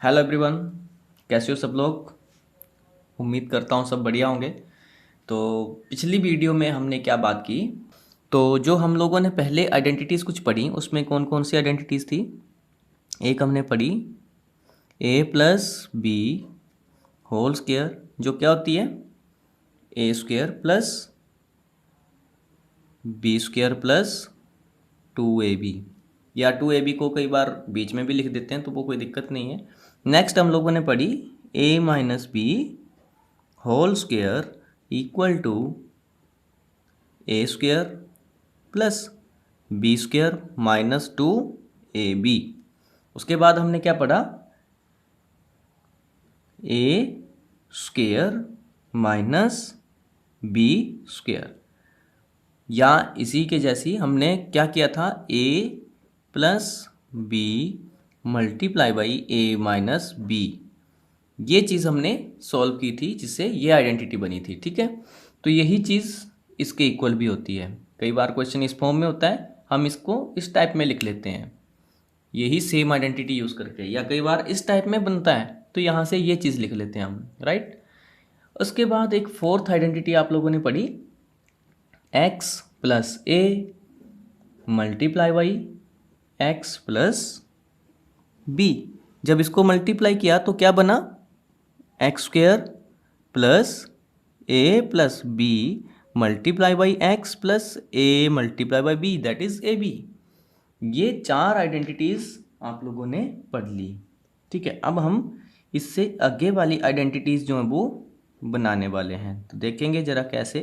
Hello everyone. कैसे हो सब लोग? उम्मीद करता हूँ सब बढ़िया होंगे। तो पिछली वीडियो में हमने क्या बात की? तो जो हम लोगों ने पहले आइडेंटिटीज़ कुछ पढ़ी उसमें कौन कौन सी आइडेंटिटीज़ थी? एक हमने पढ़ी A plus B whole square, जो क्या होती है A square plus B square plus 2ab, या 2ab को कई बार बीच में भी लिख देते हैं तो वो कोई दिक्कत नहीं है। नेक्स्ट हम लोगों ने पढ़ी a minus B whole square equal to A square plus B square minus 2ab। उसके बाद हमने क्या पढ़ा? A square minus B square, या इसी के जैसी हमने क्या किया था, A plus B multiply by A minus B. ये चीज़ हमने सॉल्व की थी जिससे ये आइडेंटिटी बनी थी। ठीक है, तो यही चीज़ इसके इक्वल भी होती है। कई बार क्वेश्चन इस फॉर्म में होता है, हम इसको इस टाइप में लिख लेते हैं यही सेम आइडेंटिटी यूज़ करके, या कई बार इस टाइप में बनता है तो यहाँ से ये चीज़ लिख लेते हैं हम, राइट। उसके बाद एक फोर्थ आइडेंटिटी आप लोगों ने पढ़ी, X plus A multiply by X plus B. जब इसको मल्टीप्लाई किया तो क्या बना? X square plus A plus B multiply by X plus A multiply by B, that is A B. ये चार आइडेंटिटीज आप लोगों ने पढ़ ली। ठीक है, अब हम इससे आगे वाली आइडेंटिटीज जो हैं वो बनाने वाले हैं, तो देखेंगे जरा कैसे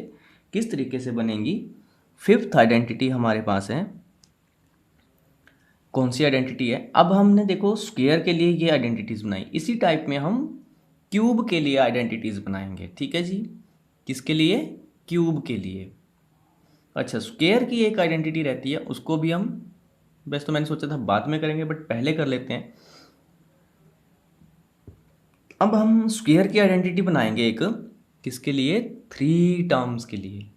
किस तरीके से बनेंगी। फिफ्थ आइडेंटिटी हमारे पास है, कौन सी आइडेंटिटी है? अब हमने देखो स्क्वायर के लिए ये आइडेंटिटीज बनाई, इसी टाइप में हम क्यूब के लिए आइडेंटिटीज बनाएंगे। ठीक है जी, किसके लिए? क्यूब के लिए। अच्छा, स्क्वायर की एक आइडेंटिटी रहती है, उसको भी हम, वैसे तो मैंने सोचा था बाद में करेंगे बट पहले कर लेते हैं। अब हम स्क्वायर की आइडेंटिटी बनाएंगे एक, किसके लिए? थ्री टर्म्स के लिए।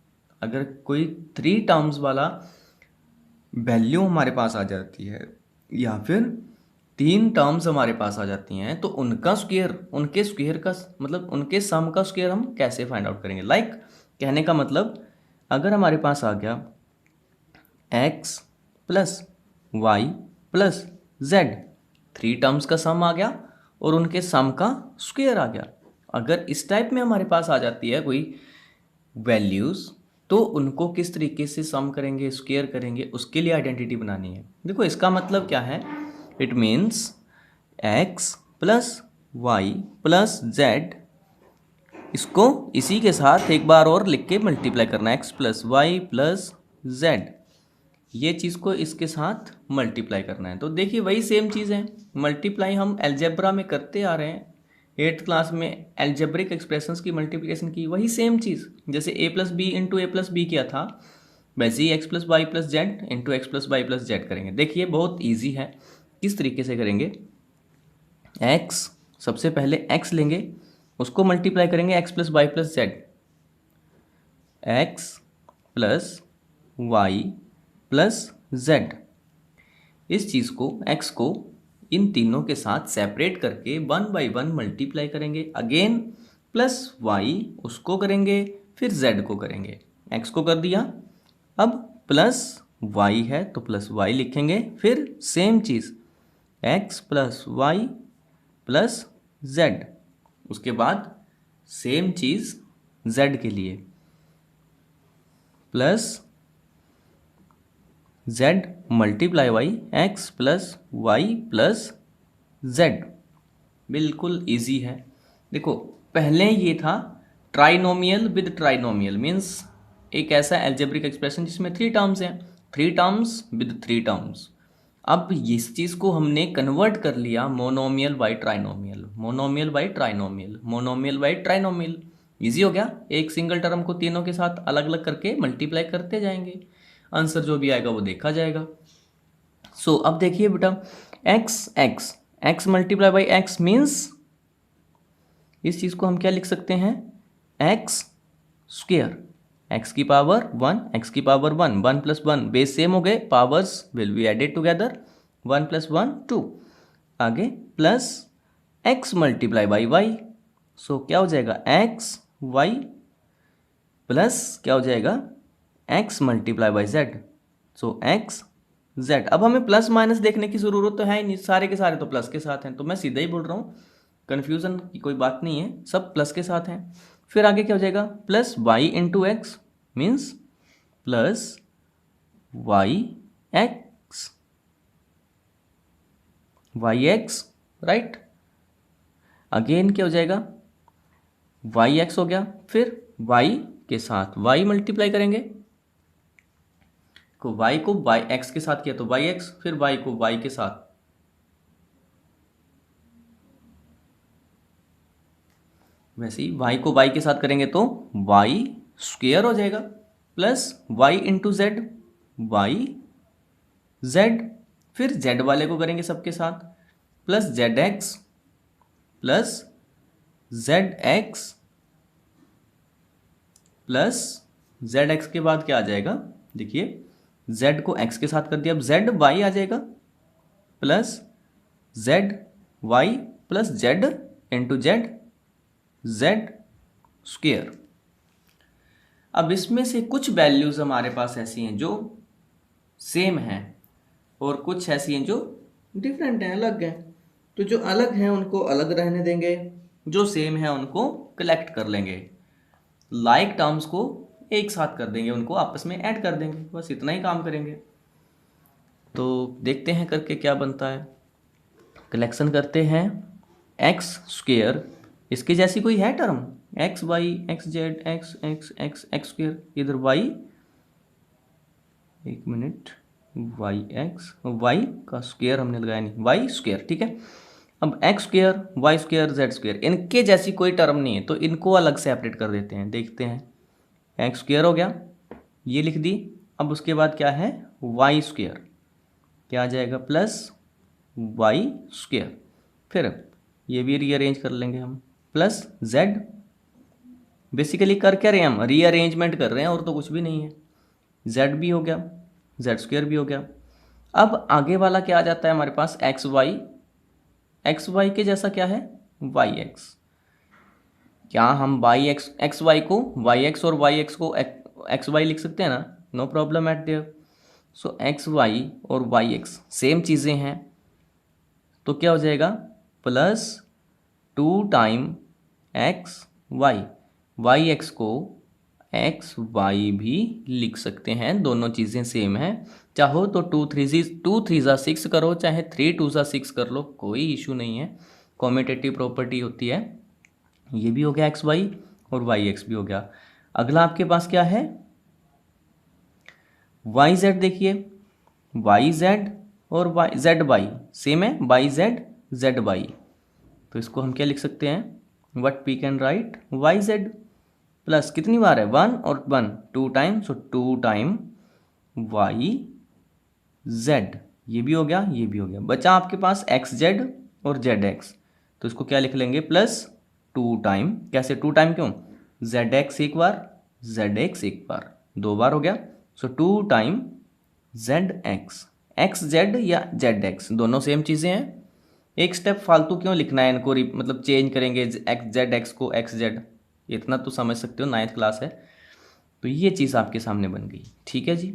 अगर कोई थ्री टर्म्स वाला वैल्यू हमारे पास आ जाती है या फिर तीन टर्म्स हमारे पास आ जाती हैं, तो उनका स्क्वायर, उनके स्क्वायर का मतलब उनके सम का स्क्वायर हम कैसे फाइंड आउट करेंगे? लाइक कहने का मतलब, अगर हमारे पास आ गया X plus Y plus Z, three terms का सम आ गया और उनके सम का स्क्वायर आ गया। अगर इस टाइप में हमारे पास आ जाती है कोई वैल्यूज़, तो उनको किस तरीके से सम करेंगे, स्क्वायर करेंगे, उसके लिए आइडेंटिटी बनानी है। देखो इसका मतलब क्या है, it means X plus Y plus Z, इसको इसी के साथ एक बार और लिख के मल्टीप्लाई करना है, X plus Y plus Z, ये चीज़ को इसके साथ मल्टीप्लाई करना है। तो देखिए वही सेम चीज़ है, मल्टीप्लाई हम अलजेब्रा में करते आ रहे हैं, 8th क्लास में एल्जेब्रिक एक्सप्रेशंस की मल्टीप्लिकेशन की, वही सेम चीज़ जैसे A plus B into A plus B किया था, वैसे ही X plus Y plus Z into X plus Y plus Z करेंगे। देखिए बहुत ईजी है, किस तरीके से करेंगे। एक्स, सबसे पहले एक्स लेंगे, उसको मल्टीप्लाई करेंगे X plus Y plus Z, X plus Y plus Z. इस चीज़ को, एक्स को इन तीनों के साथ सेपरेट करके 1 बाई 1 मल्टीप्लाई करेंगे, अगेन प्लस वाई उसको करेंगे, फिर जेड को करेंगे। एक्स को कर दिया, अब प्लस वाई है तो प्लस वाई लिखेंगे, फिर सेम चीज़ X plus Y plus Z, उसके बाद सेम चीज़ जेड के लिए plus Z multiply Y X plus Y plus Z. बिल्कुल इजी है। देखो पहले ये था ट्राइनोमियल विद ट्राइनोमियल, मीन्स एक ऐसा एल्जेब्रिक एक्सप्रेशन जिसमें थ्री टर्म्स हैं, three terms with three terms. अब इस चीज़ को हमने कन्वर्ट कर लिया monomial by trinomial, monomial by trinomial, monomial by trinomial. Easy हो गया, एक सिंगल टर्म को तीनों के साथ अलग अलग करके मल्टीप्लाई करते जाएंगे, आंसर जो भी आएगा वो देखा जाएगा। सो अब देखिए बेटा, X X X multiply by X means इस चीज़ को हम क्या लिख सकते हैं, एक्स स्क्वेयर, एक्स की पावर 1, एक्स की पावर 1, 1 प्लस 1 बेस सेम हो गए, powers will be added together, 1 plus 1 2, आगे plus X multiply by Y. So क्या हो जाएगा एक्स वाई प्लस क्या हो जाएगा X multiply by Z. So X Z. अब हमें प्लस माइनस देखने की ज़रूरत तो है ही नहीं, सारे के सारे तो प्लस के साथ हैं, तो मैं सीधा ही बोल रहा हूँ, कन्फ्यूज़न की कोई बात नहीं है, सब प्लस के साथ हैं। फिर आगे क्या हो जाएगा plus Y into X means plus Y X, Y X right. Again क्या हो जाएगा वाई एक्स हो गया, फिर वाई के साथ वाई मल्टीप्लाई करेंगे, को वाई को वाई एक्स के साथ किया तो वाई एक्स, फिर वाई को वाई के साथ, वैसे ही वाई को वाई के साथ करेंगे तो वाई स्क्वेयर हो जाएगा plus Y into Z Y Z, फिर जेड वाले को करेंगे सबके साथ plus Z X plus Z X plus Z X के बाद क्या आ जाएगा देखिए जेड को एक्स के साथ कर दिया, अब जेड वाई आ जाएगा plus Z Y plus Z into Z Z square. अब इसमें से कुछ वैल्यूज़ हमारे पास ऐसी हैं जो सेम हैं और कुछ ऐसी हैं जो डिफरेंट हैं, अलग हैं। तो जो अलग हैं उनको अलग रहने देंगे, जो सेम है उनको कलेक्ट कर लेंगे, लाइक टर्म्स को एक साथ कर देंगे, उनको आपस में ऐड कर देंगे, बस इतना ही काम करेंगे। तो देखते हैं करके क्या बनता है। कलेक्शन करते हैं एक्स स्क्वेयर, इसके जैसी कोई है term X Y X Z X X X X square, इधर वाई, एक मिनट, वाई एक्स वाई का स्क्वेयर हमने लगाया नहीं, वाई स्क्वेयर ठीक है। अब X square Y square Z square, इनके जैसी कोई टर्म नहीं है तो इनको अलग सेपरेट कर देते हैं। देखते हैं एक्स स्क्वेयर हो गया, ये लिख दी। अब उसके बाद क्या है वाई स्क्वेयर, क्या आ जाएगा प्लस वाई स्क्वेयर, फिर ये भी रीअरेंज कर लेंगे हम प्लस जेड। बेसिकली कर क्या रहे हैं हम, रीअरेंजमेंट कर रहे हैं और तो कुछ भी नहीं है। जेड भी हो गया, जेड स्क्वेयर भी हो गया। अब आगे वाला क्या आ जाता है हमारे पास एक्स वाई के जैसा क्या है वाई एक्स। क्या हम वाई एक्स एक्स वाई को वाई एक्स और वाई एक्स को एक्स वाई लिख सकते हैं ना, no problem at there. So X Y और वाई एक्स सेम चीज़ें हैं तो क्या हो जाएगा plus 2 time X Y, Y X को एक्स वाई भी लिख सकते हैं, दोनों चीज़ें सेम हैं। चाहो तो 2 3 ज़ा 6 करो, चाहे 3 2 ज़ा 6 कर लो, कोई इशू नहीं है, कॉम्यूटेटिव प्रॉपर्टी होती है। ये भी हो गया एक्स वाई और वाई एक्स भी हो गया। अगला आपके पास क्या है वाई जेड, देखिए वाई जेड और वाई जेड वाई सेम है, वाई जेड जेड वाई, तो इसको हम क्या लिख सकते हैं what we can write Y Z plus कितनी बार है 1 और 1 2 time, so 2 time Y Z. ये भी हो गया ये भी हो गया, बचा आपके पास एक्स जेड और जेड एक्स, तो इसको क्या लिख लेंगे प्लस 2 टाइम, कैसे 2 टाइम क्यों, जेड एक्स एक बार जेड एक्स एक बार, 2 बार हो गया, सो 2 time Z X, x Z या जेड एक्स दोनों सेम चीज़ें हैं। एक स्टेप फालतू क्यों लिखना है इनको, मतलब चेंज करेंगे एक्स जेड एक्स को एक्स जेड, इतना तो समझ सकते हो, 9th क्लास है। तो ये चीज़ आपके सामने बन गई, ठीक है जी।